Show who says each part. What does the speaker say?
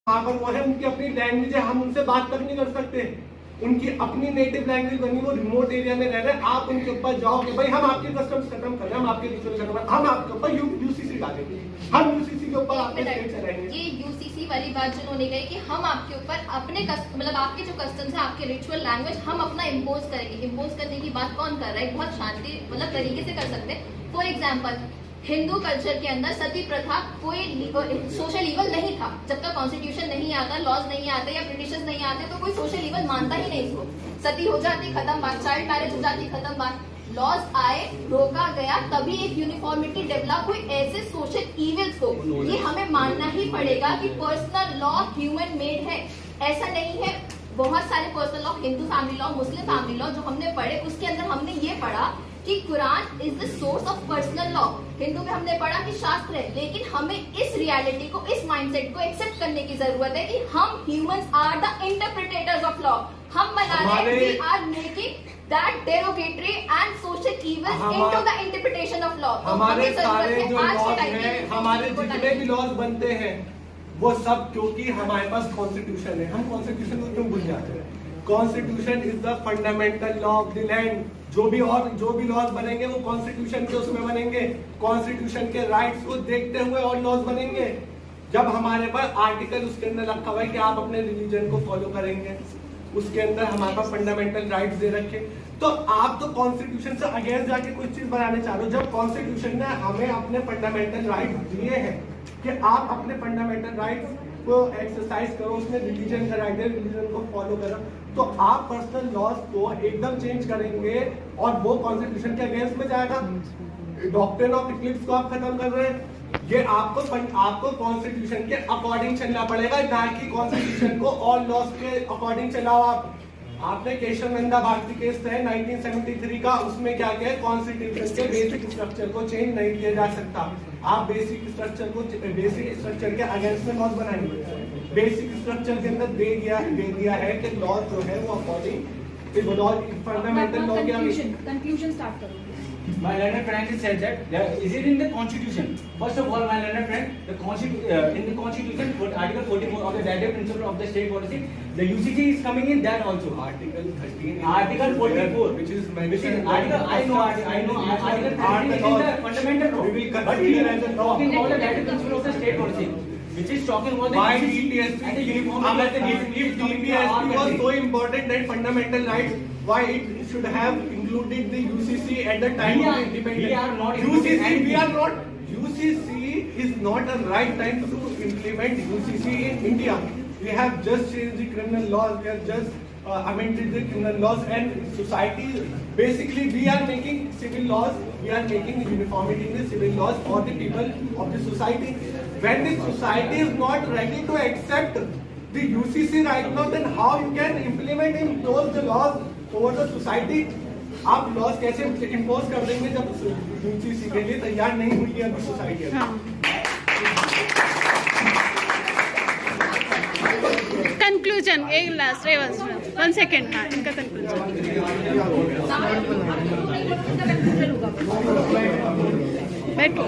Speaker 1: वहाँ पर वो है, उनकी अपनी लैंग्वेज है, हम उनसे बात तक नहीं कर सकते। उनकी अपनी नेटिव लैंग्वेज बनी, वो रिमोट एरिया में रह रहे हैं। आप उनके ऊपर जाओगे, भाई हम आपके कस्टम्स खत्म कर रहे हैं, हम आपके रिचुअल खत्म कर रहे हैं, हम आपके ऊपर यूसीसी डालेंगे, हम यूसीसी के ऊपर आपके स्टेट चलाएंगे।
Speaker 2: ये यूसीसी वाली बात जो उन्होंने कही कि हम आपके ऊपर अपने मतलब आपके जो कस्टम्स है, आपके रिचुअल लैंग्वेज हम अपना इम्पोज करेंगे। इम्पोज करने की बात कौन कर रहा है? बहुत शांति मतलब तरीके से कर सकते हैं। फॉर एग्जाम्पल, हिंदू कल्चर के अंदर सती प्रथा कोई सोशल लीगल नहीं था। जब तक कॉन्स्टिट्यूशन नहीं आता, लॉज नहीं आते या ब्रिटिशर्स नहीं आते, तो कोई सोशल लीगल मानता ही नहीं इसको। सती हो जाती, खत्म बात। चाइल्ड मैरिज हो जाती, खत्म बात। लॉज आए, रोका गया, तभी एक यूनिफॉर्मिटी डेवलप हुई। ऐसे सोशल इविल्स को ये हमें मानना ही पड़ेगा कि पर्सनल लॉ ह्यूमन मेड है। ऐसा नहीं है। बहुत सारे personal law, Hindu family law, Muslim family law जो हमने पढ़े, उसके अंदर हमने ये पढ़ा कि Quran is the source of personal law. Hindu में हमने पढ़ा कि शास्त्र है, लेकिन हमें इस रियलिटी को, इस माइंडसेट को एक्सेप्ट करने की जरूरत है कि हम humans are the interpreters of law. हम बना रहे हैं, we are making that derogatory and social evils into the interpretation of law.
Speaker 1: हमारे सारे जो लॉज हैं, हमारे जितने भी लॉज बनते हैं, वो सब क्योंकि हमारे पास कॉन्स्टिट्यूशन है। हम कॉन्स्टिट्यूशन को क्यों भूल जाते हैं? Constitution is the fundamental law of the land. जो भी लॉज बनेंगे वो कॉन्स्टिट्यूशन के उसमें बनेंगे, कॉन्स्टिट्यूशन के राइट्स को देखते हुए और लॉज बनेंगे। जब हमारे पास आर्टिकल उसके अंदर रखा हुआ है कि आप अपने रिलीजन को फॉलो करेंगे, उसके अंदर हमारे पास फंडामेंटल राइट्स दे रखे, तो आप तो कॉन्स्टिट्यूशन से अगेंस्ट जाके कुछ चीज बनाने चाह रहे हो। जब कॉन्स्टिट्यूशन ने हमें अपने फंडामेंटल राइट्स दिए हैं कि आप अपने फंडामेंटल राइट्स को एक्सरसाइज करो, उसमें रिलीजन का राइट है, रिलीजन को फॉलो करो, तो आप पर्सनल लॉज को एकदम चेंज करेंगे और वो कॉन्स्टिट्यूशन के अगेंस्ट में जाएगा। डॉक्ट्रिन ऑफ इक्लिप्स को आप खत्म कर रहे हैं। ये आपको कॉन्स्टिट्यूशन के अकॉर्डिंग चलना पड़ेगा, ना कि कॉन्स्टिट्यूशन को और लॉज के अकॉर्डिंग चलाओ। आपने केशव नंदा भारती केस है 1973 का, उसमें क्या क्या है? कॉन्स्टिट्यूशन के बेसिक स्ट्रक्चर को चेंज नहीं किया जा सकता। आप बेसिक स्ट्रक्चर के अगेंस्ट में लॉज बनाएंगे। बेसिक स्ट्रक्चर के अंदर दे दिया है कि लॉ जो है वो अकॉर्डिंग फंडामेंटल लॉ के
Speaker 3: कंक्लूजन स्टार्ट करो।
Speaker 4: My learned friend has said that is it in the constitution? First of all, my learned friend, in the constitution, article 44 of the directive principle of the state policy, the UCC is coming in that also. Article 13. Article 44, which is mentioned. I know. Article 13 is the fundamental law. But we are talking about the directive principle of the state policy, which is talking about the UCC and the uniformity.
Speaker 1: If DPSP was so important that fundamental rights, why it should have included the UCC at the time of independence?
Speaker 4: We are not
Speaker 1: UCC is not a right time to implement UCC in India. We have just changed the criminal laws. We have just amended the criminal laws, and society basically we are making civil laws. We are making uniformity in the civil laws for the people of the society. When the society is not ready to accept the UCC right now, then how you can implement and impose the laws over the society? आप laws कैसे impose कर देंगे जब UCC के लिए तैयार नहीं हुई है अभी सोसाइटी?
Speaker 5: कंक्लूजन एक लास्ट रेवंस 1 सेकंड। हाँ, इनका कंक्लूजन बैठो।